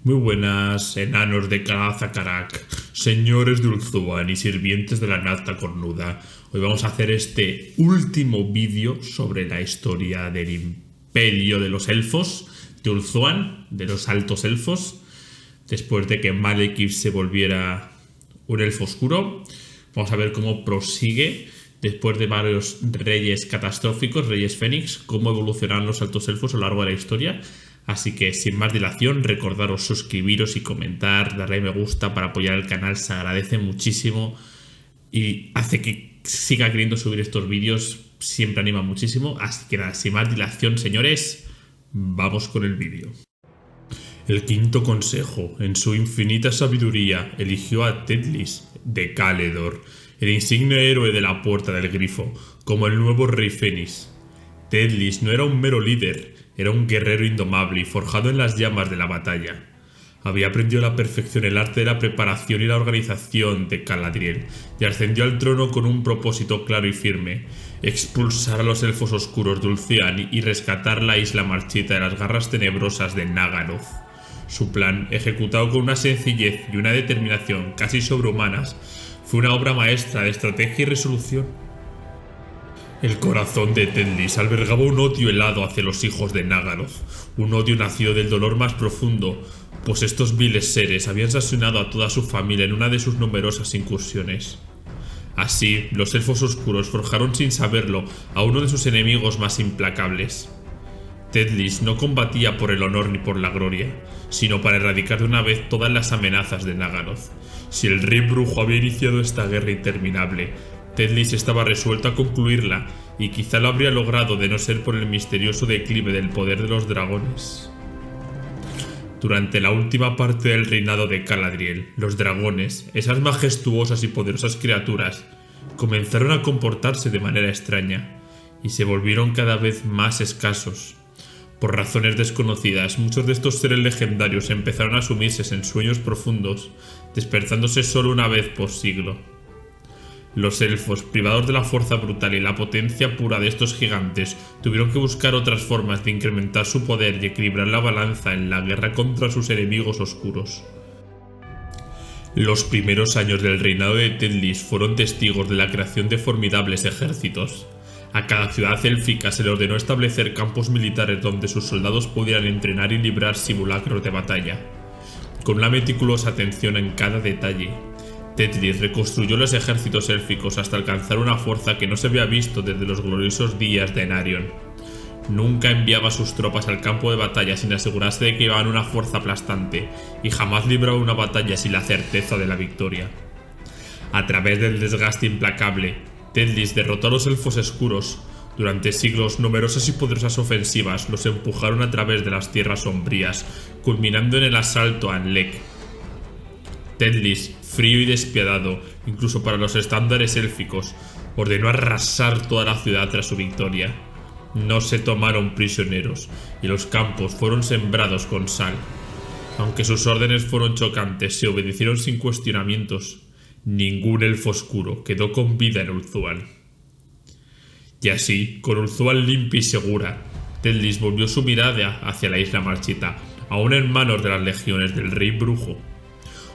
Muy buenas, enanos de Kazakarak, señores de Ulthuan y sirvientes de la nata cornuda. Hoy vamos a hacer este último vídeo sobre la historia del imperio de los elfos, de Ulthuan, de los altos elfos, después de que Malekith se volviera un elfo oscuro. Vamos a ver cómo prosigue, después de varios reyes catastróficos, reyes fénix, cómo evolucionaron los altos elfos a lo largo de la historia. Así que sin más dilación, recordaros suscribiros y comentar, darle me gusta para apoyar el canal, se agradece muchísimo y hace que siga queriendo subir estos vídeos, siempre anima muchísimo. Así que nada, sin más dilación, señores, vamos con el vídeo. El quinto consejo, en su infinita sabiduría, eligió a Tedlis de Caledor, el insigne héroe de la Puerta del Grifo, como el nuevo rey Fénix. Tedlis no era un mero líder, era un guerrero indomable y forjado en las llamas de la batalla. Había aprendido a la perfección el arte de la preparación y la organización de Galadriel, y ascendió al trono con un propósito claro y firme: expulsar a los elfos oscuros de Ulthuan y rescatar la isla marchita de las garras tenebrosas de Nagaroth. Su plan, ejecutado con una sencillez y una determinación casi sobrehumanas, fue una obra maestra de estrategia y resolución. El corazón de Tedlis albergaba un odio helado hacia los hijos de Nagaroth, un odio nacido del dolor más profundo, pues estos viles seres habían asesinado a toda su familia en una de sus numerosas incursiones. Así, los elfos oscuros forjaron sin saberlo a uno de sus enemigos más implacables. Tedlis no combatía por el honor ni por la gloria, sino para erradicar de una vez todas las amenazas de Nagaroth. Si el rey brujo había iniciado esta guerra interminable, Tedlis estaba resuelto a concluirla, y quizá lo habría logrado de no ser por el misterioso declive del poder de los dragones. Durante la última parte del reinado de Galadriel, los dragones, esas majestuosas y poderosas criaturas, comenzaron a comportarse de manera extraña, y se volvieron cada vez más escasos. Por razones desconocidas, muchos de estos seres legendarios empezaron a sumirse en sueños profundos, despertándose solo una vez por siglo. Los elfos, privados de la fuerza brutal y la potencia pura de estos gigantes, tuvieron que buscar otras formas de incrementar su poder y equilibrar la balanza en la guerra contra sus enemigos oscuros. Los primeros años del reinado de Tedlis fueron testigos de la creación de formidables ejércitos. A cada ciudad élfica se le ordenó establecer campos militares donde sus soldados pudieran entrenar y librar simulacros de batalla. Con una meticulosa atención en cada detalle, Tedlis reconstruyó los ejércitos élficos hasta alcanzar una fuerza que no se había visto desde los gloriosos días de Narion. Nunca enviaba sus tropas al campo de batalla sin asegurarse de que llevaban una fuerza aplastante, y jamás libraba una batalla sin la certeza de la victoria. A través del desgaste implacable, Tedlis derrotó a los elfos oscuros. Durante siglos, numerosas y poderosas ofensivas los empujaron a través de las tierras sombrías, culminando en el asalto a Anlek. Tedlis, frío y despiadado, incluso para los estándares élficos, ordenó arrasar toda la ciudad tras su victoria. No se tomaron prisioneros, y los campos fueron sembrados con sal. Aunque sus órdenes fueron chocantes, se obedecieron sin cuestionamientos. Ningún elfo oscuro quedó con vida en Ulthuan. Y así, con Ulthuan limpia y segura, Tedlis volvió su mirada hacia la isla marchita, aún en manos de las legiones del rey brujo.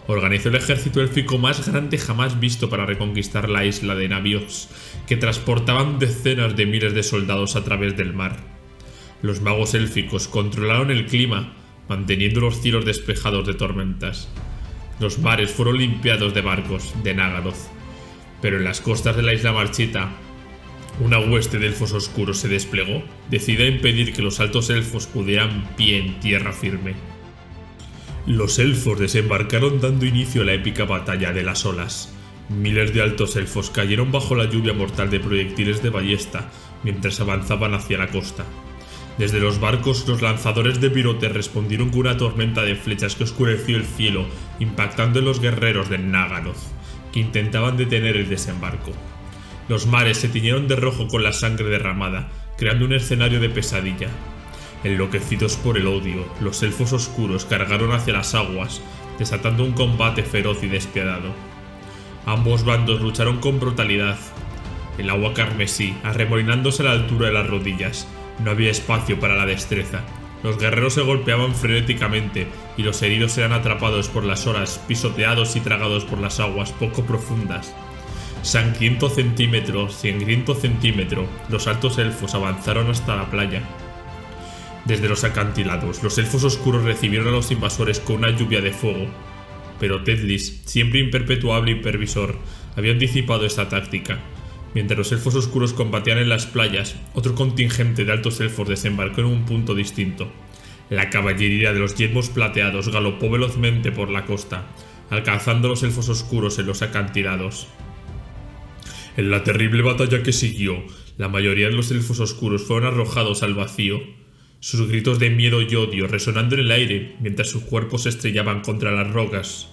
Organizó el ejército élfico más grande jamás visto para reconquistar la isla de navíos, que transportaban decenas de miles de soldados a través del mar. Los magos élficos controlaron el clima, manteniendo los cielos despejados de tormentas. Los mares fueron limpiados de barcos de Nagaroth, pero en las costas de la isla marchita, una hueste de elfos oscuros se desplegó, decidida a impedir que los altos elfos pudieran pie en tierra firme. Los elfos desembarcaron dando inicio a la épica batalla de las olas. Miles de altos elfos cayeron bajo la lluvia mortal de proyectiles de ballesta mientras avanzaban hacia la costa. Desde los barcos, los lanzadores de virotes respondieron con una tormenta de flechas que oscureció el cielo, impactando en los guerreros de Nagaroth, que intentaban detener el desembarco. Los mares se tiñeron de rojo con la sangre derramada, creando un escenario de pesadilla. Enloquecidos por el odio, los elfos oscuros cargaron hacia las aguas, desatando un combate feroz y despiadado. Ambos bandos lucharon con brutalidad. El agua carmesí, arremolinándose a la altura de las rodillas, no había espacio para la destreza, Los guerreros se golpeaban frenéticamente y los heridos eran atrapados por las olas, pisoteados y tragados por las aguas poco profundas. Sangriento centímetro, los altos elfos avanzaron hasta la playa. Desde los acantilados, los elfos oscuros recibieron a los invasores con una lluvia de fuego. Pero Tedlis, siempre imperpetuable y pervisor, había anticipado esta táctica. Mientras los elfos oscuros combatían en las playas, otro contingente de altos elfos desembarcó en un punto distinto. La caballería de los yelmos plateados galopó velozmente por la costa, alcanzando a los elfos oscuros en los acantilados. En la terrible batalla que siguió, la mayoría de los elfos oscuros fueron arrojados al vacío, sus gritos de miedo y odio resonando en el aire mientras sus cuerpos se estrellaban contra las rocas.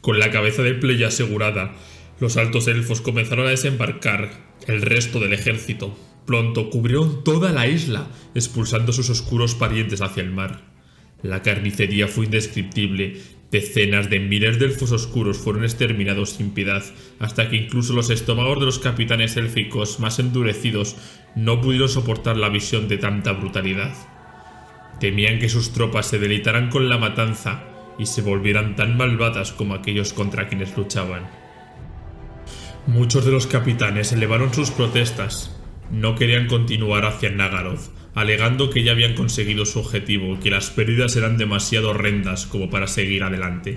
Con la cabeza de Playa asegurada, los altos elfos comenzaron a desembarcar el resto del ejército. Pronto cubrieron toda la isla, expulsando sus oscuros parientes hacia el mar. La carnicería fue indescriptible. Decenas de miles de elfos oscuros fueron exterminados sin piedad, hasta que incluso los estómagos de los capitanes élficos más endurecidos no pudieron soportar la visión de tanta brutalidad. Temían que sus tropas se deleitaran con la matanza y se volvieran tan malvadas como aquellos contra quienes luchaban. Muchos de los capitanes elevaron sus protestas. No querían continuar hacia Nagaroth, alegando que ya habían conseguido su objetivo y que las pérdidas eran demasiado horrendas como para seguir adelante.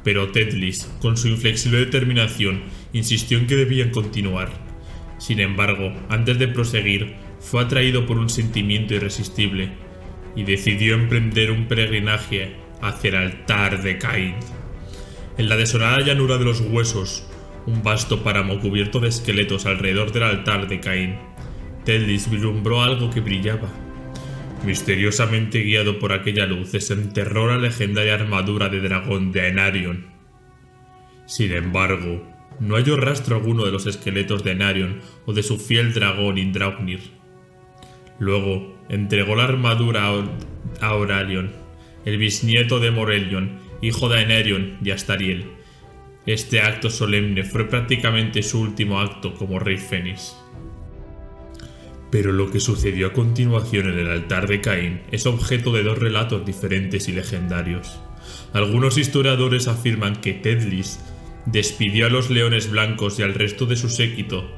Pero Tedlis, con su inflexible determinación, insistió en que debían continuar. Sin embargo, antes de proseguir, fue atraído por un sentimiento irresistible y decidió emprender un peregrinaje hacia el altar de Cain. En la desolada llanura de los huesos, un vasto páramo cubierto de esqueletos alrededor del altar de Caín, Tedlis vislumbró algo que brillaba. Misteriosamente guiado por aquella luz, desenterró la legendaria armadura de dragón de Aenarion. Sin embargo, no halló rastro alguno de los esqueletos de Aenarion o de su fiel dragón Indraupnir. Luego, entregó la armadura a Aurelion, el bisnieto de Morelion, hijo de Aenarion y Astariel. Este acto solemne fue prácticamente su último acto como rey Fénix. Pero lo que sucedió a continuación en el altar de Caín es objeto de dos relatos diferentes y legendarios. Algunos historiadores afirman que Tedlis despidió a los leones blancos y al resto de su séquito,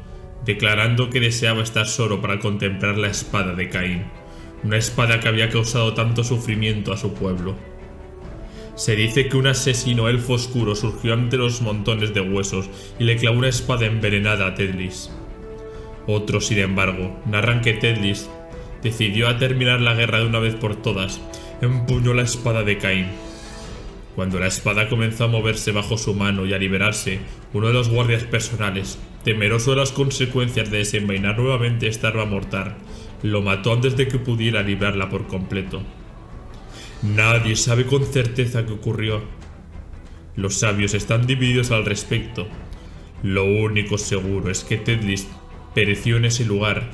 declarando que deseaba estar solo para contemplar la espada de Caín, una espada que había causado tanto sufrimiento a su pueblo. Se dice que un asesino elfo oscuro surgió ante los montones de huesos y le clavó una espada envenenada a Tedlis. Otros, sin embargo, narran que Tedlis decidió a terminar la guerra de una vez por todas, empuñó la espada de Caín. Cuando la espada comenzó a moverse bajo su mano y a liberarse, uno de los guardias personales, temeroso de las consecuencias de desenvainar nuevamente esta arma mortal, lo mató antes de que pudiera librarla por completo. Nadie sabe con certeza qué ocurrió. Los sabios están divididos al respecto. Lo único seguro es que Tedlis pereció en ese lugar,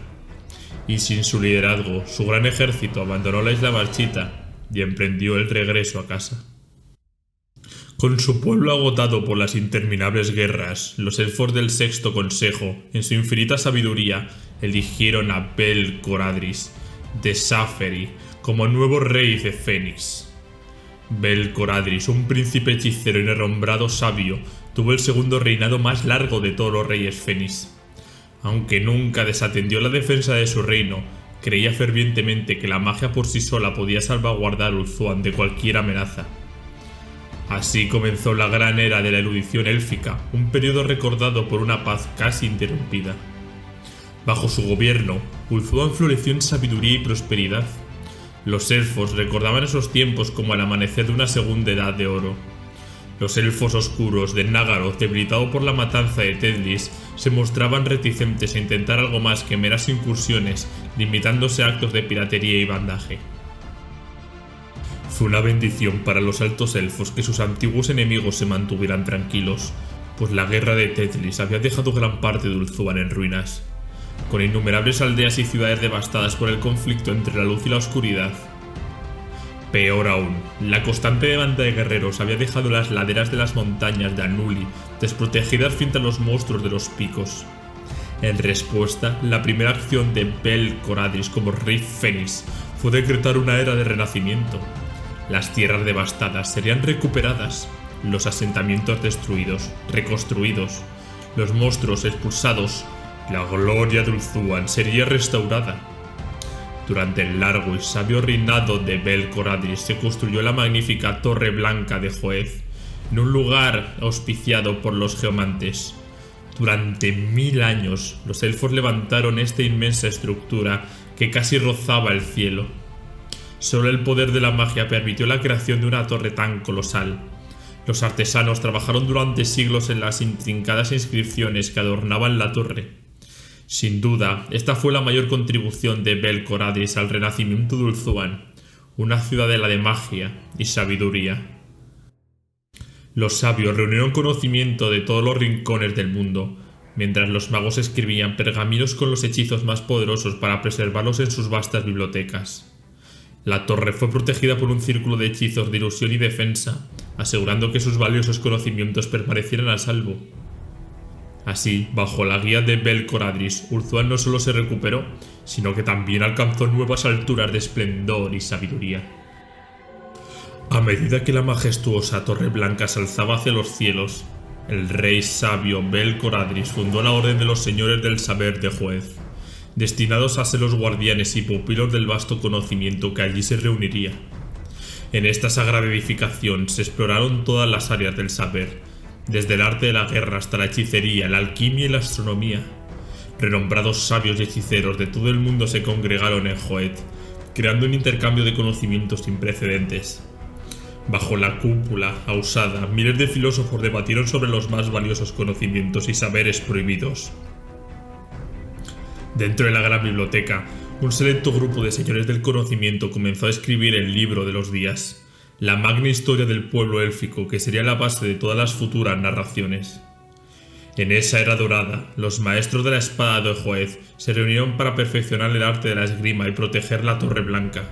y sin su liderazgo, su gran ejército abandonó la isla marchita y emprendió el regreso a casa. Con su pueblo agotado por las interminables guerras, los elfos del Sexto Consejo, en su infinita sabiduría, eligieron a Bel-Coradris de Saferi como nuevo rey de Fénix. Bel-Coradris, un príncipe hechicero y renombrado sabio, tuvo el segundo reinado más largo de todos los reyes Fénix. Aunque nunca desatendió la defensa de su reino, creía fervientemente que la magia por sí sola podía salvaguardar Ulthuan de cualquier amenaza. Así comenzó la gran era de la erudición élfica, un periodo recordado por una paz casi interrumpida. Bajo su gobierno, Ulthuan floreció en sabiduría y prosperidad. Los elfos recordaban esos tiempos como el amanecer de una segunda edad de oro. Los elfos oscuros de Nagaroth, debilitado por la matanza de Tedlis, se mostraban reticentes a intentar algo más que meras incursiones, limitándose a actos de piratería y bandaje. Fue una bendición para los altos elfos que sus antiguos enemigos se mantuvieran tranquilos, pues la guerra de Tedlis había dejado gran parte de Ulthuan en ruinas, con innumerables aldeas y ciudades devastadas por el conflicto entre la luz y la oscuridad. Peor aún, la constante demanda de guerreros había dejado las laderas de las montañas de Anuli desprotegidas frente a los monstruos de los picos. En respuesta, la primera acción de Bel-Coradris como rey Fénix fue decretar una era de renacimiento. Las tierras devastadas serían recuperadas, los asentamientos destruidos, reconstruidos, los monstruos expulsados, la gloria de Ulthuan sería restaurada. Durante el largo y sabio reinado de Bel-Coradris se construyó la magnífica Torre Blanca de Joeth, en un lugar auspiciado por los geomantes. Durante 1000 años, los elfos levantaron esta inmensa estructura que casi rozaba el cielo. Solo el poder de la magia permitió la creación de una torre tan colosal. Los artesanos trabajaron durante siglos en las intrincadas inscripciones que adornaban la torre. Sin duda, esta fue la mayor contribución de Bel-Coradris al renacimiento de Ulthuan, una ciudadela de magia y sabiduría. Los sabios reunieron conocimiento de todos los rincones del mundo, mientras los magos escribían pergaminos con los hechizos más poderosos para preservarlos en sus vastas bibliotecas. La torre fue protegida por un círculo de hechizos de ilusión y defensa, asegurando que sus valiosos conocimientos permanecieran a salvo. Así, bajo la guía de Bel-Coradris, Ulthuan no solo se recuperó, sino que también alcanzó nuevas alturas de esplendor y sabiduría. A medida que la majestuosa Torre Blanca se alzaba hacia los cielos, el rey sabio Bel-Coradris fundó la Orden de los Señores del Saber de Joeth, destinados a ser los guardianes y pupilos del vasto conocimiento que allí se reuniría. En esta sagrada edificación se exploraron todas las áreas del saber, desde el arte de la guerra hasta la hechicería, la alquimia y la astronomía. Renombrados sabios y hechiceros de todo el mundo se congregaron en Joeth, creando un intercambio de conocimientos sin precedentes. Bajo la cúpula ausada, miles de filósofos debatieron sobre los más valiosos conocimientos y saberes prohibidos. Dentro de la gran biblioteca, un selecto grupo de señores del conocimiento comenzó a escribir el libro de los días, la magna historia del pueblo élfico que sería la base de todas las futuras narraciones. En esa era dorada, los maestros de la espada de Joeth se reunieron para perfeccionar el arte de la esgrima y proteger la Torre Blanca.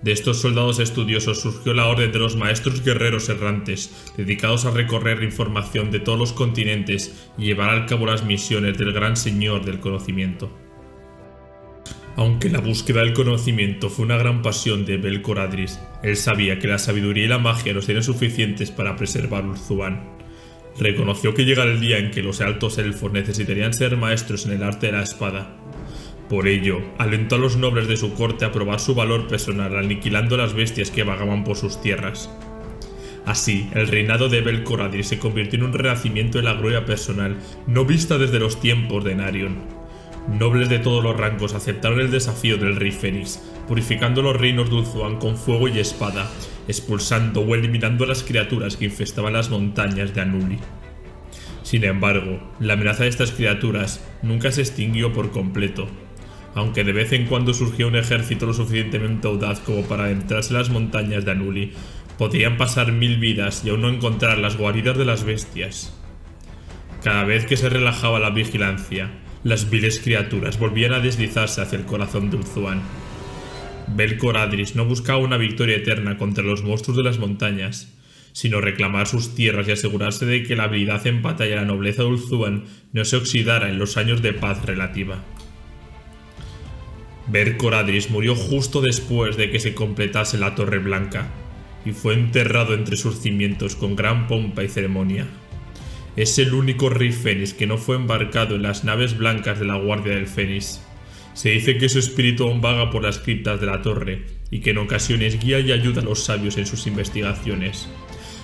De estos soldados estudiosos surgió la Orden de los Maestros Guerreros Errantes, dedicados a recorrer información de todos los continentes y llevar al cabo las misiones del Gran Señor del Conocimiento. Aunque la búsqueda del conocimiento fue una gran pasión de Bel-Coradris, él sabía que la sabiduría y la magia no serían suficientes para preservar Ulthuan. Reconoció que llegara el día en que los altos elfos necesitarían ser maestros en el arte de la espada. Por ello, alentó a los nobles de su corte a probar su valor personal aniquilando las bestias que vagaban por sus tierras. Así, el reinado de Bel-Coradris se convirtió en un renacimiento de la gloria personal no vista desde los tiempos de Narion. Nobles de todos los rangos aceptaron el desafío del rey Fénix, purificando los reinos de Ulthuan con fuego y espada, expulsando o eliminando a las criaturas que infestaban las montañas de Anuli. Sin embargo, la amenaza de estas criaturas nunca se extinguió por completo. Aunque de vez en cuando surgía un ejército lo suficientemente audaz como para adentrarse en las montañas de Anuli, podían pasar 1000 vidas y aún no encontrar las guaridas de las bestias. Cada vez que se relajaba la vigilancia, las viles criaturas volvían a deslizarse hacia el corazón de Ulthuan. Bel-Coradris no buscaba una victoria eterna contra los monstruos de las montañas, sino reclamar sus tierras y asegurarse de que la habilidad en batalla y la nobleza de Ulthuan no se oxidara en los años de paz relativa. Bel-Coradris murió justo después de que se completase la Torre Blanca, y fue enterrado entre sus cimientos con gran pompa y ceremonia. Es el único rey Fénix que no fue embarcado en las naves blancas de la Guardia del Fénix. Se dice que su espíritu aún vaga por las criptas de la torre, y que en ocasiones guía y ayuda a los sabios en sus investigaciones.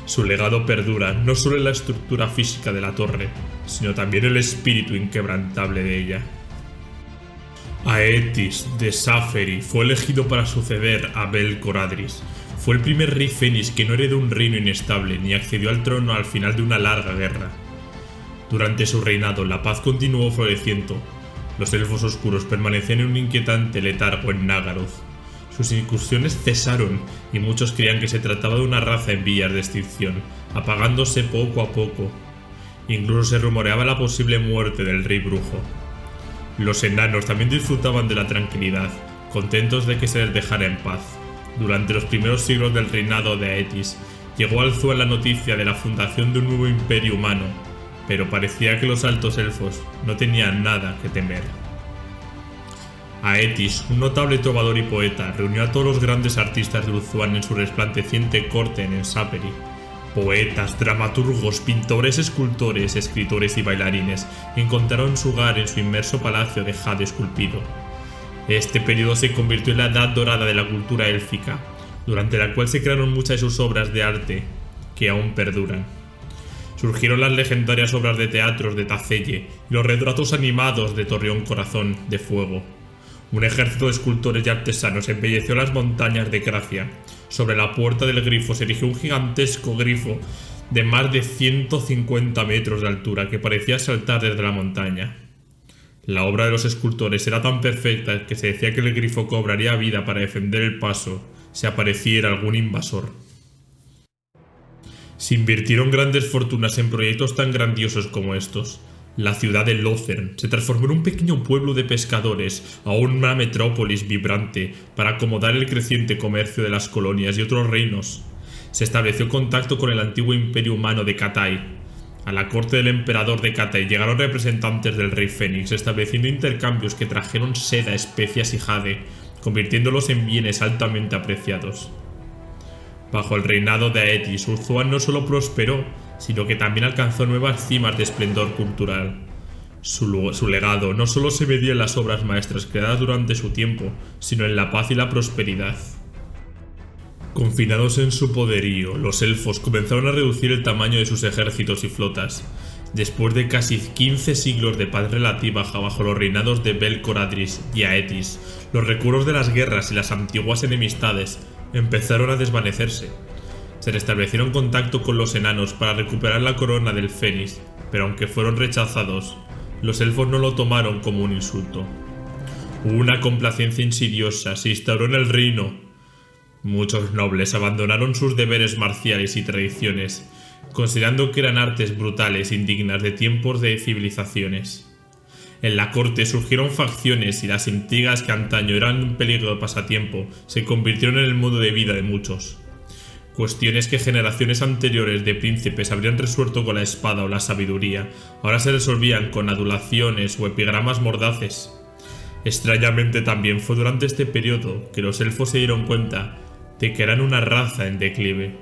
Su legado perdura no solo en la estructura física de la torre, sino también en el espíritu inquebrantable de ella. Aetis de Saferi fue elegido para suceder a Bel-Coradris. Fue el primer rey Fénix que no heredó un reino inestable ni accedió al trono al final de una larga guerra. Durante su reinado, la paz continuó floreciendo. Los elfos oscuros permanecían en un inquietante letargo en Nagaroth. Sus incursiones cesaron y muchos creían que se trataba de una raza en vías de extinción, apagándose poco a poco. Incluso se rumoreaba la posible muerte del rey brujo. Los enanos también disfrutaban de la tranquilidad, contentos de que se les dejara en paz. Durante los primeros siglos del reinado de Aetis, llegó a Ulthuan la noticia de la fundación de un nuevo imperio humano, pero parecía que los altos elfos no tenían nada que temer. Aetis, un notable trovador y poeta, reunió a todos los grandes artistas de Ulthuan en su resplandeciente corte en Saperi. Poetas, dramaturgos, pintores, escultores, escritores y bailarines encontraron su hogar en su inmenso palacio de jade esculpido. Este periodo se convirtió en la edad dorada de la cultura élfica, durante la cual se crearon muchas de sus obras de arte, que aún perduran. Surgieron las legendarias obras de teatros de Tacelle y los retratos animados de Torreón Corazón de Fuego. Un ejército de escultores y artesanos embelleció las montañas de Cracia. Sobre la puerta del grifo se erigió un gigantesco grifo de más de 150 metros de altura que parecía saltar desde la montaña. La obra de los escultores era tan perfecta que se decía que el grifo cobraría vida para defender el paso si apareciera algún invasor. Se invirtieron grandes fortunas en proyectos tan grandiosos como estos. La ciudad de Lothern se transformó en un pequeño pueblo de pescadores a una metrópolis vibrante para acomodar el creciente comercio de las colonias y otros reinos. Se estableció contacto con el antiguo imperio humano de Katai. A la corte del emperador de Katai llegaron representantes del rey Fénix, estableciendo intercambios que trajeron seda, especias y jade, convirtiéndolos en bienes altamente apreciados. Bajo el reinado de Aetis, Ulthuan no solo prosperó, sino que también alcanzó nuevas cimas de esplendor cultural. Su legado no solo se medía en las obras maestras creadas durante su tiempo, sino en la paz y la prosperidad. Confinados en su poderío, los elfos comenzaron a reducir el tamaño de sus ejércitos y flotas. Después de casi 15 siglos de paz relativa bajo los reinados de Belcoradris y Aetis, los recuerdos de las guerras y las antiguas enemistades empezaron a desvanecerse. Se restablecieron contacto con los enanos para recuperar la corona del Fénix, pero aunque fueron rechazados, los elfos no lo tomaron como un insulto. Una complacencia insidiosa se instauró en el reino. Muchos nobles abandonaron sus deberes marciales y tradiciones, considerando que eran artes brutales indignas de tiempos de civilizaciones. En la corte surgieron facciones y las intrigas que antaño eran un peligro de pasatiempo se convirtieron en el modo de vida de muchos. Cuestiones que generaciones anteriores de príncipes habrían resuelto con la espada o la sabiduría, ahora se resolvían con adulaciones o epigramas mordaces. Extrañamente también fue durante este periodo que los elfos se dieron cuenta de que eran una raza en declive.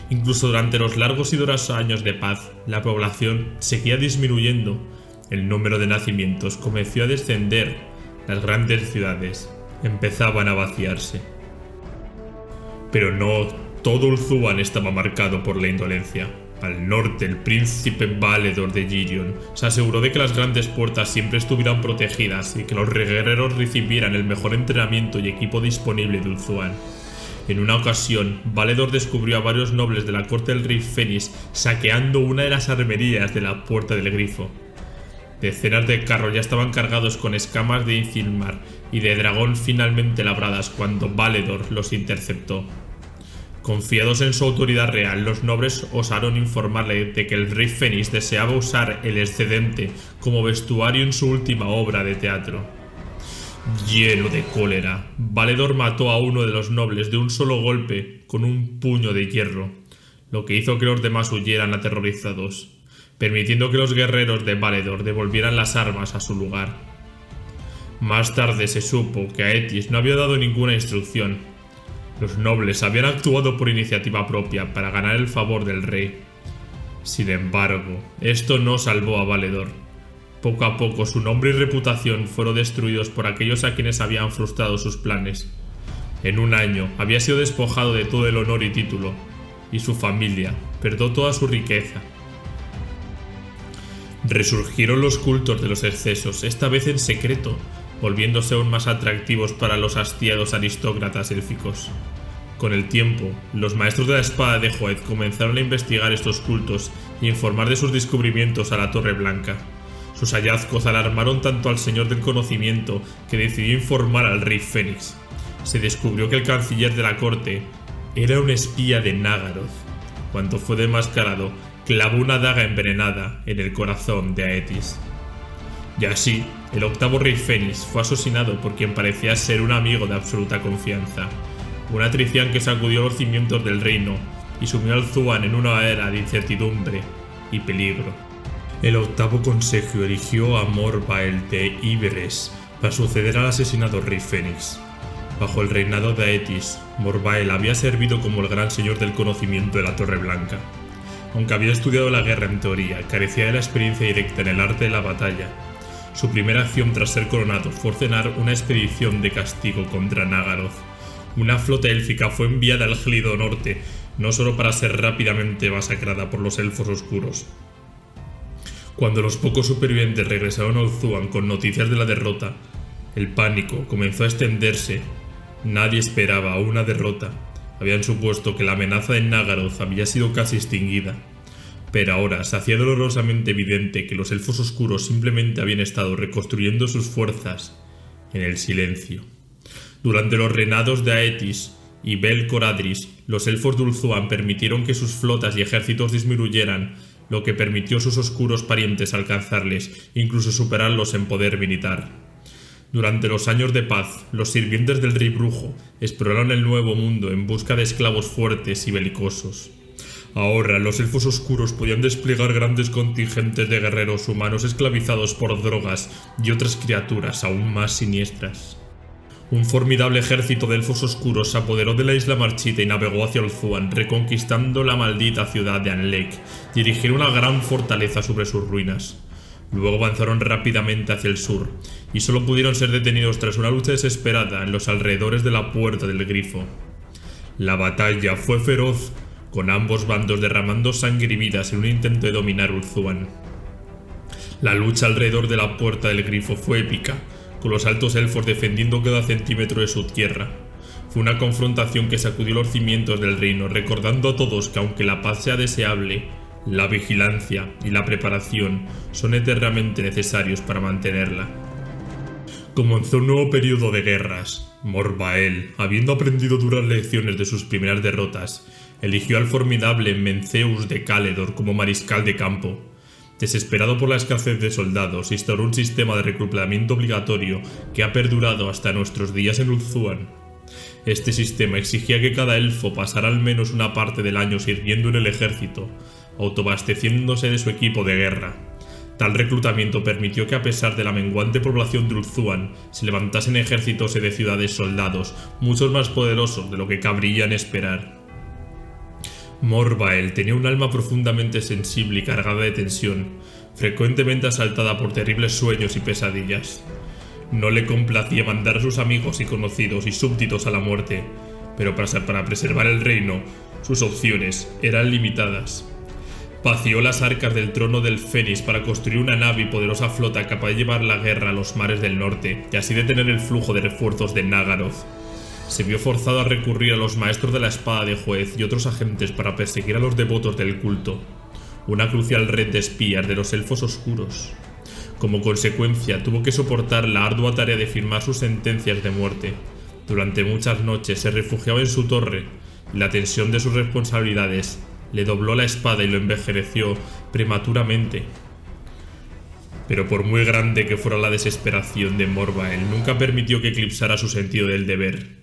Incluso durante los largos y duros años de paz, la población seguía disminuyendo. El número de nacimientos comenzó a descender, las grandes ciudades empezaban a vaciarse. Pero no todo Ulthuan estaba marcado por la indolencia. Al norte, el príncipe Valedor de Girion se aseguró de que las grandes puertas siempre estuvieran protegidas y que los guerreros recibieran el mejor entrenamiento y equipo disponible de Ulthuan. En una ocasión, Valedor descubrió a varios nobles de la corte del rey Fénix saqueando una de las armerías de la puerta del grifo. Decenas de carros ya estaban cargados con escamas de Ithilmar y de dragón finamente labradas cuando Valedor los interceptó. Confiados en su autoridad real, los nobles osaron informarle de que el rey Fénix deseaba usar el excedente como vestuario en su última obra de teatro. Lleno de cólera, Valedor mató a uno de los nobles de un solo golpe con un puño de hierro, lo que hizo que los demás huyeran aterrorizados, permitiendo que los guerreros de Valedor devolvieran las armas a su lugar. Más tarde se supo que Aetis no había dado ninguna instrucción. Los nobles habían actuado por iniciativa propia para ganar el favor del rey. Sin embargo, esto no salvó a Valedor. Poco a poco su nombre y reputación fueron destruidos por aquellos a quienes habían frustrado sus planes. En un año había sido despojado de todo el honor y título, y su familia perdió toda su riqueza. Resurgieron los cultos de los excesos, esta vez en secreto, volviéndose aún más atractivos para los hastiados aristócratas élficos. Con el tiempo, los maestros de la espada de Joed comenzaron a investigar estos cultos y informar de sus descubrimientos a la Torre Blanca. Sus hallazgos alarmaron tanto al Señor del Conocimiento que decidió informar al rey Fénix. Se descubrió que el canciller de la corte era un espía de Nagaroth. Cuando fue demascarado, clavó una daga envenenada en el corazón de Aetis. Y así, el octavo rey Fénix fue asesinado por quien parecía ser un amigo de absoluta confianza, una traición que sacudió los cimientos del reino y sumió al Ulthuan en una era de incertidumbre y peligro. El octavo consejo eligió a Morvael de Iberes Para suceder al asesinado rey Fénix, bajo el reinado de Aetis, Morvael había servido como el gran señor del conocimiento de la Torre Blanca. Aunque había estudiado la guerra en teoría, carecía de la experiencia directa en el arte de la batalla. Su primera acción tras ser coronado fue ordenar una expedición de castigo contra Nagaroth. Una flota élfica fue enviada al Gélido Norte, no solo para ser rápidamente masacrada por los elfos oscuros. Cuando los pocos supervivientes regresaron a Ulthuan con noticias de la derrota, el pánico comenzó a extenderse. Nadie esperaba una derrota. Habían supuesto que la amenaza de Nagaroth había sido casi extinguida, pero ahora se hacía dolorosamente evidente que los elfos oscuros simplemente habían estado reconstruyendo sus fuerzas en el silencio. Durante los reinados de Aetis y Bel-Coradris, los elfos de Ulthuan permitieron que sus flotas y ejércitos disminuyeran, lo que permitió a sus oscuros parientes alcanzarles, incluso superarlos en poder militar. Durante los años de paz, los sirvientes del rey brujo exploraron el nuevo mundo en busca de esclavos fuertes y belicosos. Ahora, los elfos oscuros podían desplegar grandes contingentes de guerreros humanos esclavizados por drogas y otras criaturas aún más siniestras. Un formidable ejército de elfos oscuros se apoderó de la isla marchita y navegó hacia Ulthuan, reconquistando la maldita ciudad de Anlek, y erigieron una gran fortaleza sobre sus ruinas. Luego avanzaron rápidamente hacia el sur, y solo pudieron ser detenidos tras una lucha desesperada en los alrededores de la Puerta del Grifo. La batalla fue feroz, con ambos bandos derramando sangre y vidas en un intento de dominar Ulthuan. La lucha alrededor de la Puerta del Grifo fue épica, con los altos elfos defendiendo cada centímetro de su tierra. Fue una confrontación que sacudió los cimientos del reino, recordando a todos que aunque la paz sea deseable, la vigilancia y la preparación son eternamente necesarios para mantenerla. Comenzó un nuevo periodo de guerras. Morvael, habiendo aprendido duras lecciones de sus primeras derrotas, eligió al formidable Menceus de Caledor como mariscal de campo. Desesperado por la escasez de soldados, instauró un sistema de reclutamiento obligatorio que ha perdurado hasta nuestros días en Ulthuan. Este sistema exigía que cada elfo pasara al menos una parte del año sirviendo en el ejército, autoabasteciéndose de su equipo de guerra. Tal reclutamiento permitió que, a pesar de la menguante población de Ulthuan, se levantasen ejércitos de ciudades soldados, muchos más poderosos de lo que cabrían esperar. Morvael tenía un alma profundamente sensible y cargada de tensión, frecuentemente asaltada por terribles sueños y pesadillas. No le complacía mandar a sus amigos y conocidos y súbditos a la muerte, pero para preservar el reino, sus opciones eran limitadas. Vació las arcas del trono del Fénix para construir una nave y poderosa flota capaz de llevar la guerra a los mares del norte y así detener el flujo de refuerzos de Nagaroth. Se vio forzado a recurrir a los maestros de la espada de Juez y otros agentes para perseguir a los devotos del culto, una crucial red de espías de los elfos oscuros. Como consecuencia, tuvo que soportar la ardua tarea de firmar sus sentencias de muerte. Durante muchas noches se refugiaba en su torre, y la tensión de sus responsabilidades le dobló la espada y lo envejeció prematuramente. Pero por muy grande que fuera la desesperación de Morvael, nunca permitió que eclipsara su sentido del deber.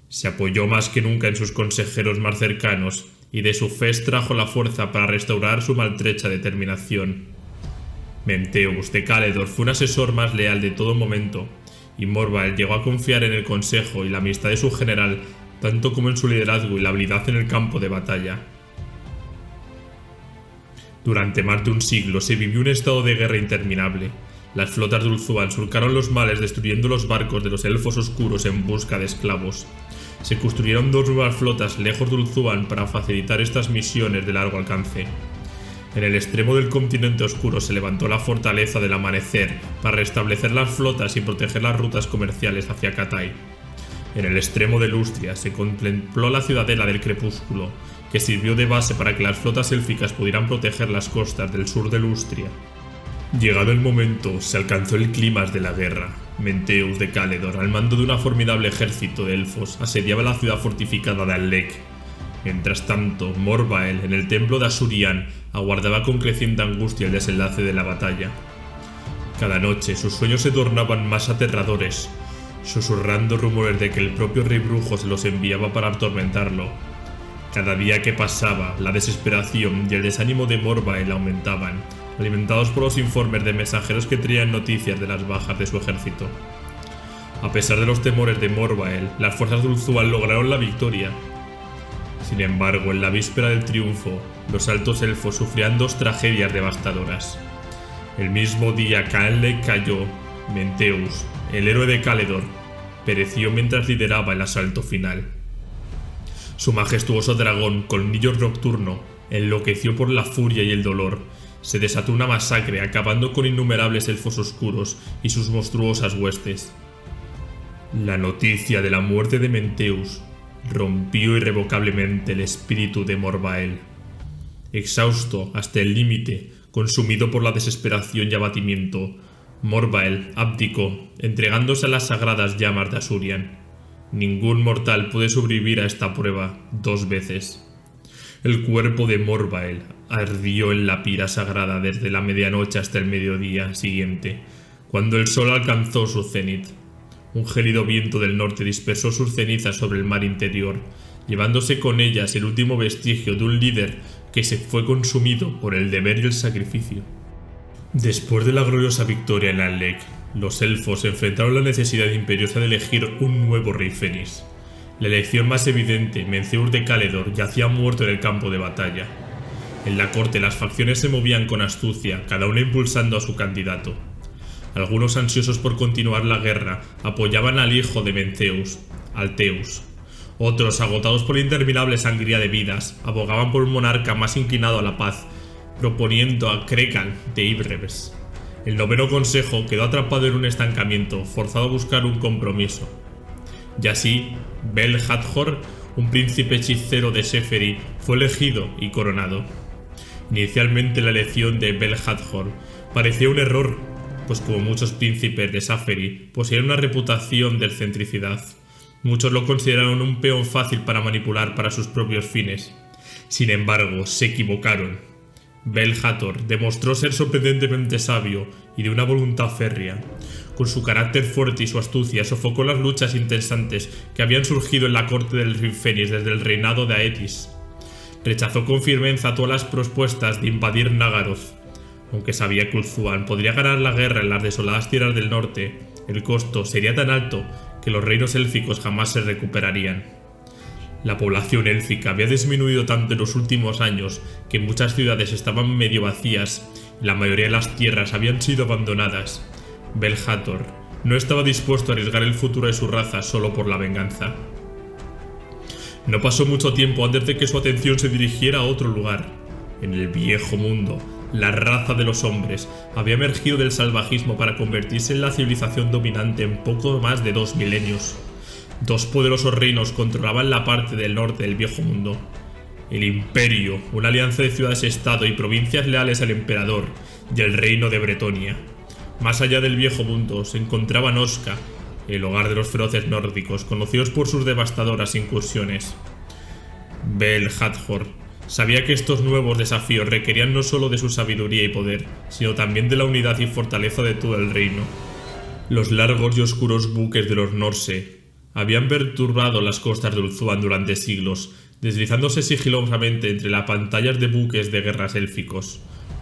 Se apoyó más que nunca en sus consejeros más cercanos, y de su fe extrajo la fuerza para restaurar su maltrecha determinación. Menceus de Caledor fue un asesor más leal de todo momento, y Morvael llegó a confiar en el consejo y la amistad de su general, tanto como en su liderazgo y la habilidad en el campo de batalla. Durante más de un siglo se vivió un estado de guerra interminable. Las flotas de Ulthuan surcaron los mares destruyendo los barcos de los elfos oscuros en busca de esclavos. Se construyeron dos nuevas flotas lejos de Ulthuan para facilitar estas misiones de largo alcance. En el extremo del continente oscuro se levantó la Fortaleza del Amanecer para restablecer las flotas y proteger las rutas comerciales hacia Cathay. En el extremo de Lustria se contempló la Ciudadela del Crepúsculo, que sirvió de base para que las flotas élficas pudieran proteger las costas del sur de Lustria. Llegado el momento, se alcanzó el clímax de la guerra. Menceus de Caledor, al mando de un formidable ejército de elfos, asediaba la ciudad fortificada de Anlek. Mientras tanto, Morvael, en el templo de Asurian, aguardaba con creciente angustia el desenlace de la batalla. Cada noche sus sueños se tornaban más aterradores, susurrando rumores de que el propio rey brujo se los enviaba para atormentarlo. Cada día que pasaba, la desesperación y el desánimo de Morvael aumentaban, alimentados por los informes de mensajeros que traían noticias de las bajas de su ejército. A pesar de los temores de Morvael, las fuerzas de Ulthuan lograron la victoria. Sin embargo, en la víspera del triunfo, los altos elfos sufrían dos tragedias devastadoras. El mismo día que Anlec cayó, Menteus, el héroe de Caledor, pereció mientras lideraba el asalto final. Su majestuoso dragón, Colmillo Nocturno, enloqueció por la furia y el dolor. Se desató una masacre, acabando con innumerables elfos oscuros y sus monstruosas huestes. La noticia de la muerte de Menteus rompió irrevocablemente el espíritu de Morvael. Exhausto hasta el límite, consumido por la desesperación y abatimiento, Morvael abdicó, entregándose a las sagradas llamas de Asuryan. Ningún mortal puede sobrevivir a esta prueba 2 veces. El cuerpo de Morvael ardió en la pira sagrada desde la medianoche hasta el mediodía siguiente, cuando el sol alcanzó su cenit. Un gélido viento del norte dispersó sus cenizas sobre el mar interior, llevándose con ellas el último vestigio de un líder que se fue consumido por el deber y el sacrificio. Después de la gloriosa victoria en Anlec, los elfos enfrentaron la necesidad imperiosa de elegir un nuevo rey Fénix. La elección más evidente, Menceur de Caledor, yacía muerto en el campo de batalla. En la corte las facciones se movían con astucia, cada una impulsando a su candidato. Algunos ansiosos por continuar la guerra apoyaban al hijo de Menceus, Alteus. Otros, agotados por la interminable sangría de vidas, abogaban por un monarca más inclinado a la paz, proponiendo a Cregan de Ibreves. El noveno consejo quedó atrapado en un estancamiento, forzado a buscar un compromiso. Y así, Bel-Hathor, un príncipe hechicero de Seferi, fue elegido y coronado. Inicialmente la elección de Bel-Hathor parecía un error, pues como muchos príncipes de Seferi poseían una reputación de excentricidad. Muchos lo consideraron un peón fácil para manipular para sus propios fines. Sin embargo, se equivocaron. Bel-Hathor demostró ser sorprendentemente sabio y de una voluntad férrea. Con su carácter fuerte y su astucia sofocó las luchas intensantes que habían surgido en la corte del rey Fénix desde el reinado de Aetis. Rechazó con firmeza todas las propuestas de invadir Nagaroth. Aunque sabía que Ulthuan podría ganar la guerra en las desoladas tierras del norte, el costo sería tan alto que los reinos élficos jamás se recuperarían. La población élfica había disminuido tanto en los últimos años que muchas ciudades estaban medio vacías y la mayoría de las tierras habían sido abandonadas. Bel-Hathor no estaba dispuesto a arriesgar el futuro de su raza solo por la venganza. No pasó mucho tiempo antes de que su atención se dirigiera a otro lugar. En el viejo mundo, la raza de los hombres había emergido del salvajismo para convertirse en la civilización dominante en poco más de 2 milenios. 2 poderosos reinos controlaban la parte del norte del viejo mundo. El Imperio, una alianza de ciudades-estado y provincias leales al emperador, y el reino de Bretonia. Más allá del viejo mundo se encontraba Noska, el hogar de los feroces nórdicos, conocidos por sus devastadoras incursiones. Bel-Hathor sabía que estos nuevos desafíos requerían no solo de su sabiduría y poder, sino también de la unidad y fortaleza de todo el reino. Los largos y oscuros buques de los Norse habían perturbado las costas de Ulthuan durante siglos, deslizándose sigilosamente entre las pantallas de buques de guerras élficos.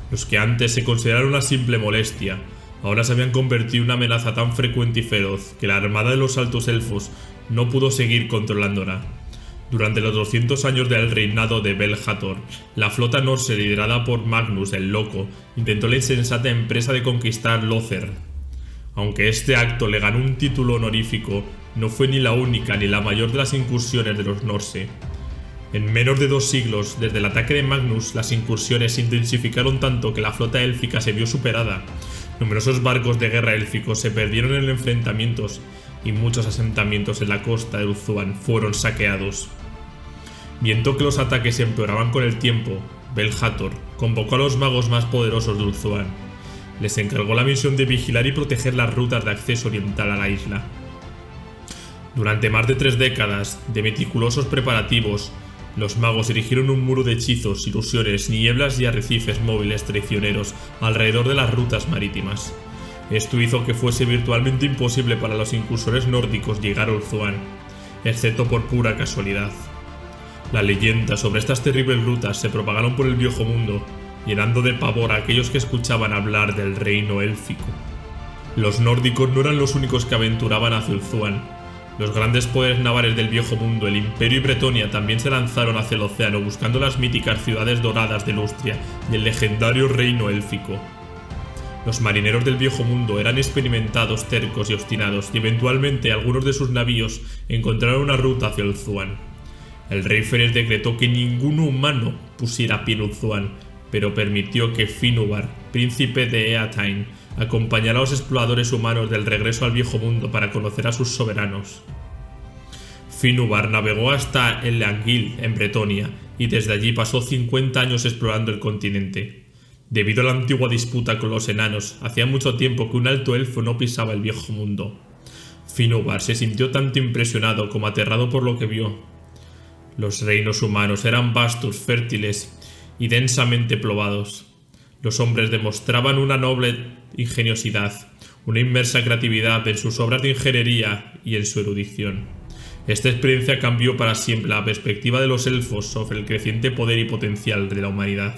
Los que antes se consideraron una simple molestia, ahora se habían convertido en una amenaza tan frecuente y feroz que la armada de los altos elfos no pudo seguir controlándola. Durante los 200 años del reinado de Bel-Hathor, la flota norse liderada por Magnus el Loco intentó la insensata empresa de conquistar Lother. Aunque este acto le ganó un título honorífico, no fue ni la única ni la mayor de las incursiones de los Norse. En menos de 2 siglos, desde el ataque de Magnus, las incursiones se intensificaron tanto que la flota élfica se vio superada. Numerosos barcos de guerra élficos se perdieron en enfrentamientos y muchos asentamientos en la costa de Ulthuan fueron saqueados. Viendo que los ataques empeoraban con el tiempo, Bel-Hathor convocó a los magos más poderosos de Ulthuan. Les encargó la misión de vigilar y proteger las rutas de acceso oriental a la isla. Durante más de 3 décadas de meticulosos preparativos, los magos erigieron un muro de hechizos, ilusiones, nieblas y arrecifes móviles traicioneros alrededor de las rutas marítimas. Esto hizo que fuese virtualmente imposible para los incursores nórdicos llegar a Ulthuan, excepto por pura casualidad. Las leyendas sobre estas terribles rutas se propagaron por el viejo mundo, llenando de pavor a aquellos que escuchaban hablar del reino élfico. Los nórdicos no eran los únicos que aventuraban hacia Ulthuan. Los grandes poderes navales del Viejo Mundo, el Imperio y Bretonia, también se lanzaron hacia el océano buscando las míticas ciudades doradas de Lustria y el legendario reino élfico. Los marineros del Viejo Mundo eran experimentados, tercos y obstinados, y eventualmente algunos de sus navíos encontraron una ruta hacia Ulthuan. El rey Fénix decretó que ningún humano pusiera pie en Ulthuan, pero permitió que Finubar, príncipe de Eatain, acompañara a los exploradores humanos del regreso al Viejo Mundo para conocer a sus soberanos. Finubar navegó hasta el Anguil, en Bretonia, y desde allí pasó 50 años explorando el continente. Debido a la antigua disputa con los enanos, hacía mucho tiempo que un alto elfo no pisaba el Viejo Mundo. Finubar se sintió tanto impresionado como aterrado por lo que vio. Los reinos humanos eran vastos, fértiles y densamente poblados. Los hombres demostraban una noble ingeniosidad, una inmersa creatividad en sus obras de ingeniería y en su erudición. Esta experiencia cambió para siempre la perspectiva de los elfos sobre el creciente poder y potencial de la humanidad.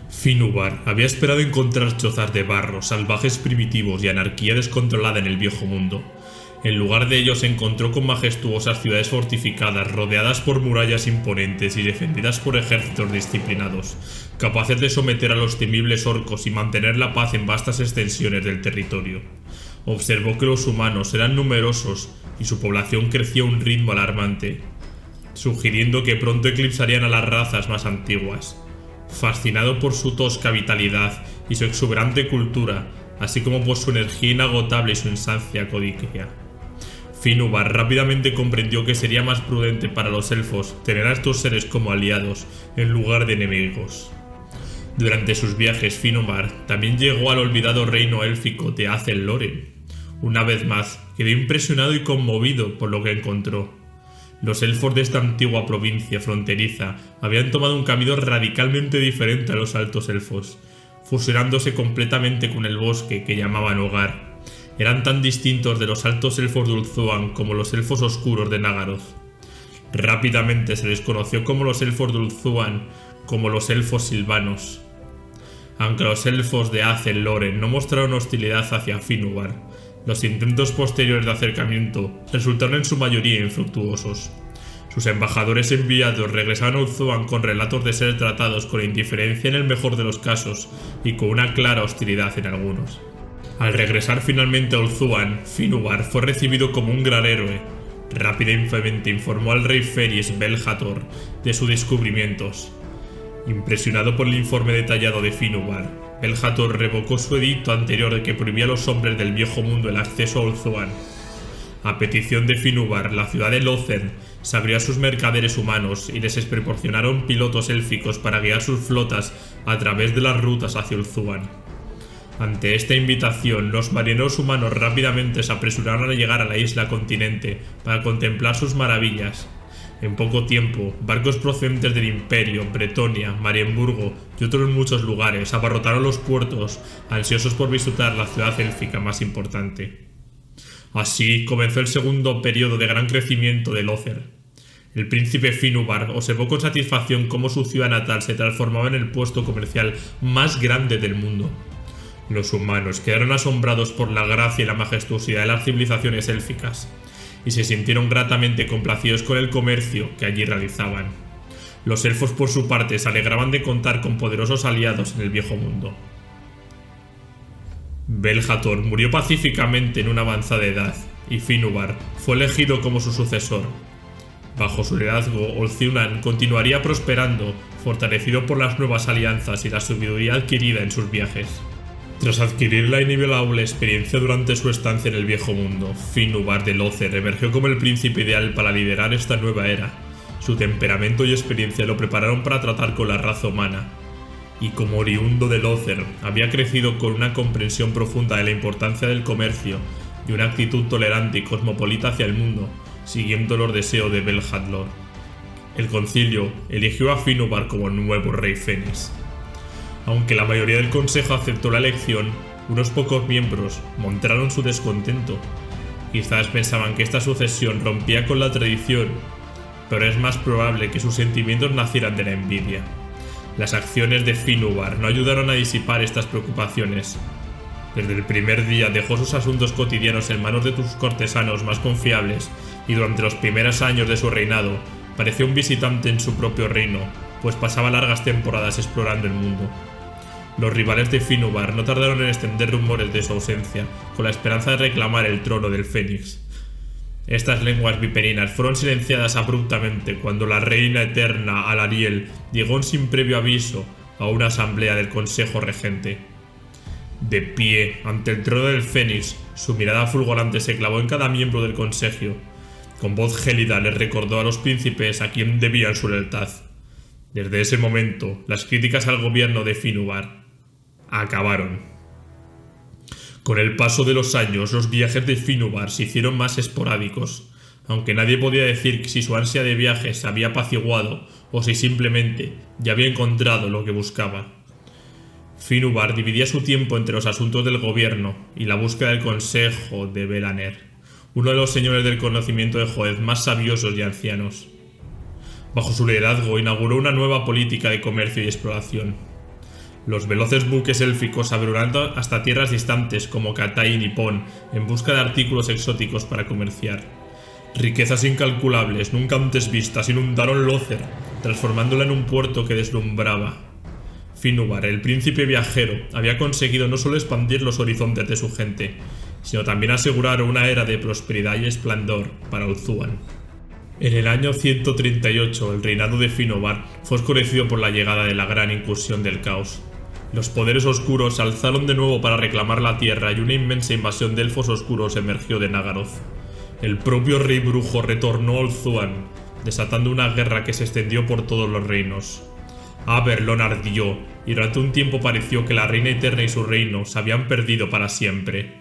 Finubar había esperado encontrar chozas de barro, salvajes primitivos y anarquía descontrolada en el Viejo Mundo. En lugar de ello se encontró con majestuosas ciudades fortificadas, rodeadas por murallas imponentes y defendidas por ejércitos disciplinados, capaces de someter a los temibles orcos y mantener la paz en vastas extensiones del territorio. Observó que los humanos eran numerosos y su población crecía a un ritmo alarmante, sugiriendo que pronto eclipsarían a las razas más antiguas. Fascinado por su tosca vitalidad y su exuberante cultura, así como por su energía inagotable y su insancia codicia, Finubar rápidamente comprendió que sería más prudente para los elfos tener a estos seres como aliados en lugar de enemigos. Durante sus viajes, Finubar también llegó al olvidado reino élfico de Azel-Loren. Una vez más, quedó impresionado y conmovido por lo que encontró. Los elfos de esta antigua provincia fronteriza habían tomado un camino radicalmente diferente a los altos elfos, fusionándose completamente con el bosque que llamaban hogar. Eran tan distintos de los altos elfos de Ulthuan como los elfos oscuros de Nagaroth. Rápidamente se les conoció como los elfos de Ulthuan, como los elfos silvanos. Aunque los elfos de Azel-Loren no mostraron hostilidad hacia Finubar, los intentos posteriores de acercamiento resultaron en su mayoría infructuosos. Sus embajadores enviados regresaron a Ulthuan con relatos de ser tratados con indiferencia en el mejor de los casos y con una clara hostilidad en algunos. Al regresar finalmente a Ulthuan, Finubar fue recibido como un gran héroe. Rápidamente informó al rey Fénix Bel-Hathor de sus descubrimientos. Impresionado por el informe detallado de Finubar, Bel-Hathor revocó su edicto anterior de que prohibía a los hombres del Viejo Mundo el acceso a Ulthuan. A petición de Finubar, la ciudad de Lothern se abrió a sus mercaderes humanos y les proporcionaron pilotos élficos para guiar sus flotas a través de las rutas hacia Ulthuan. Ante esta invitación, los marineros humanos rápidamente se apresuraron a llegar a la isla continente para contemplar sus maravillas. En poco tiempo, barcos procedentes del Imperio, Bretonia, Marienburgo y otros muchos lugares abarrotaron los puertos, ansiosos por visitar la ciudad élfica más importante. Así comenzó el segundo periodo de gran crecimiento de Lothern. El príncipe Finubar observó con satisfacción cómo su ciudad natal se transformaba en el puesto comercial más grande del mundo. Los humanos quedaron asombrados por la gracia y la majestuosidad de las civilizaciones élficas, y se sintieron gratamente complacidos con el comercio que allí realizaban. Los elfos, por su parte, se alegraban de contar con poderosos aliados en el Viejo Mundo. Bel-Hathor murió pacíficamente en una avanzada edad, y Finubar fue elegido como su sucesor. Bajo su liderazgo, Ulthuan continuaría prosperando, fortalecido por las nuevas alianzas y la sabiduría adquirida en sus viajes. Tras adquirir la inigualable experiencia durante su estancia en el Viejo Mundo, Finubar de Lothern emergió como el príncipe ideal para liderar esta nueva era. Su temperamento y experiencia lo prepararon para tratar con la raza humana, y como oriundo de Lothern, había crecido con una comprensión profunda de la importancia del comercio y una actitud tolerante y cosmopolita hacia el mundo, siguiendo los deseos de Bel-Hathor. El concilio eligió a Finubar como nuevo rey Fénix. Aunque la mayoría del consejo aceptó la elección, unos pocos miembros mostraron su descontento. Quizás pensaban que esta sucesión rompía con la tradición, pero es más probable que sus sentimientos nacieran de la envidia. Las acciones de Finubar no ayudaron a disipar estas preocupaciones. Desde el primer día dejó sus asuntos cotidianos en manos de sus cortesanos más confiables y durante los primeros años de su reinado pareció un visitante en su propio reino, pues pasaba largas temporadas explorando el mundo. Los rivales de Finúbar no tardaron en extender rumores de su ausencia, con la esperanza de reclamar el trono del Fénix. Estas lenguas viperinas fueron silenciadas abruptamente cuando la reina eterna Alariel llegó sin previo aviso a una asamblea del Consejo Regente. De pie ante el trono del Fénix, su mirada fulgurante se clavó en cada miembro del consejo. Con voz gélida les recordó a los príncipes a quien debían su lealtad. Desde ese momento, las críticas al gobierno de Finúbar acabaron. Con el paso de los años, los viajes de Finúbar se hicieron más esporádicos, aunque nadie podía decir si su ansia de viajes se había apaciguado o si simplemente ya había encontrado lo que buscaba. Finúbar dividía su tiempo entre los asuntos del gobierno y la búsqueda del consejo de Belaner, uno de los señores del conocimiento de Joeth más sabiosos y ancianos. Bajo su liderazgo inauguró una nueva política de comercio y exploración. Los veloces buques élficos aventurando hasta tierras distantes como Katai y Nippon en busca de artículos exóticos para comerciar. Riquezas incalculables, nunca antes vistas, inundaron Lother, transformándola en un puerto que deslumbraba. Finúbar, el príncipe viajero, había conseguido no solo expandir los horizontes de su gente, sino también asegurar una era de prosperidad y esplendor para Ulthuan. En el año 138, el reinado de Finúbar fue oscurecido por la llegada de la gran incursión del caos. Los poderes oscuros se alzaron de nuevo para reclamar la tierra y una inmensa invasión de elfos oscuros emergió de Nagaroth. El propio rey brujo retornó a Ulthuan, desatando una guerra que se extendió por todos los reinos. Aberlón ardió, y durante un tiempo pareció que la reina eterna y su reino se habían perdido para siempre.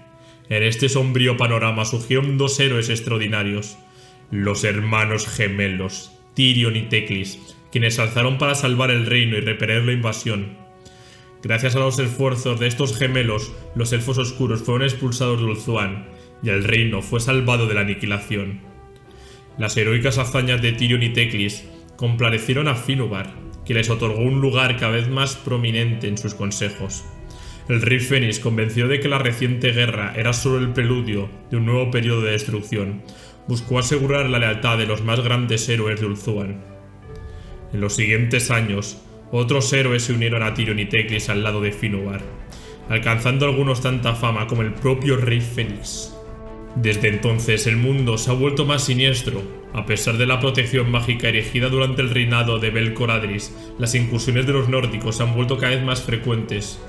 En este sombrío panorama surgieron dos héroes extraordinarios, los hermanos gemelos, Tyrion y Teclis, quienes se alzaron para salvar el reino y repeler la invasión. Gracias a los esfuerzos de estos gemelos, los elfos oscuros fueron expulsados de Ulthuan, y el reino fue salvado de la aniquilación. Las heroicas hazañas de Tyrion y Teclis complacieron a Finúbar, que les otorgó un lugar cada vez más prominente en sus consejos. El rey Fénix, convencido de que la reciente guerra era solo el preludio de un nuevo periodo de destrucción, buscó asegurar la lealtad de los más grandes héroes de Ulthuan. En los siguientes años, otros héroes se unieron a Tyrion y Teclis al lado de Finúbar, alcanzando algunos tanta fama como el propio rey Fénix. Desde entonces el mundo se ha vuelto más siniestro. A pesar de la protección mágica erigida durante el reinado de Belcoradris, las incursiones de los nórdicos se han vuelto cada vez más frecuentes.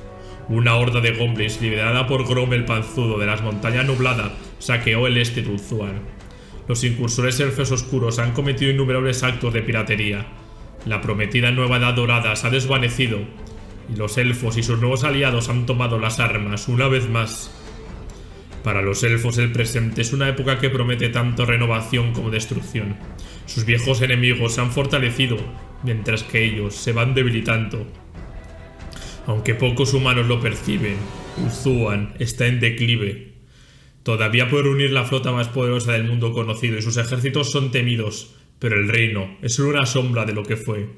Una horda de goblins liderada por Grom el Panzudo de las Montañas Nublada saqueó el este de Ulthuan. Los incursores elfos oscuros han cometido innumerables actos de piratería. La prometida nueva edad dorada se ha desvanecido, y los elfos y sus nuevos aliados han tomado las armas una vez más. Para los elfos el presente es una época que promete tanto renovación como destrucción. Sus viejos enemigos se han fortalecido, mientras que ellos se van debilitando. Aunque pocos humanos lo perciben, Ulthuan está en declive. Todavía puede reunir la flota más poderosa del mundo conocido y sus ejércitos son temidos, pero el reino es solo una sombra de lo que fue.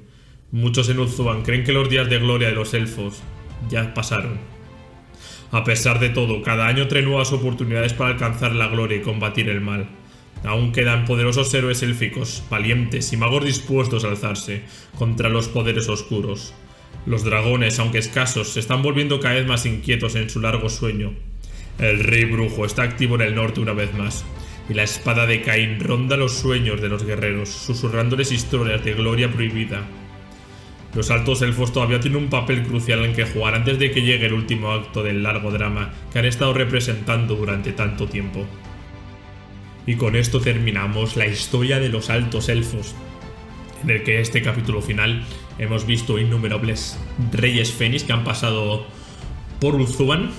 Muchos en Ulthuan creen que los días de gloria de los elfos ya pasaron. A pesar de todo, cada año trae nuevas oportunidades para alcanzar la gloria y combatir el mal. Aún quedan poderosos héroes élficos, valientes y magos dispuestos a alzarse contra los poderes oscuros. Los dragones, aunque escasos, se están volviendo cada vez más inquietos en su largo sueño. El rey brujo está activo en el norte una vez más, y la espada de Caín ronda los sueños de los guerreros, susurrándoles historias de gloria prohibida. Los altos elfos todavía tienen un papel crucial en que jugar antes de que llegue el último acto del largo drama que han estado representando durante tanto tiempo. Y con esto terminamos la historia de los altos elfos, en el que en este capítulo final hemos visto innumerables reyes Fénix que han pasado por Ulthuan,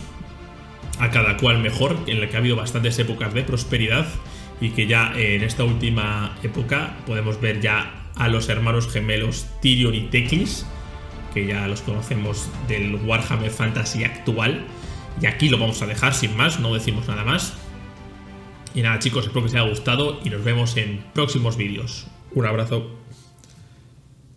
a cada cual mejor, en el que ha habido bastantes épocas de prosperidad y que ya en esta última época podemos ver ya a los hermanos gemelos Tyrion y Teclis, que ya los conocemos del Warhammer Fantasy actual, y aquí lo vamos a dejar sin más, no decimos nada más. Y nada chicos, espero que os haya gustado y nos vemos en próximos vídeos. Un abrazo.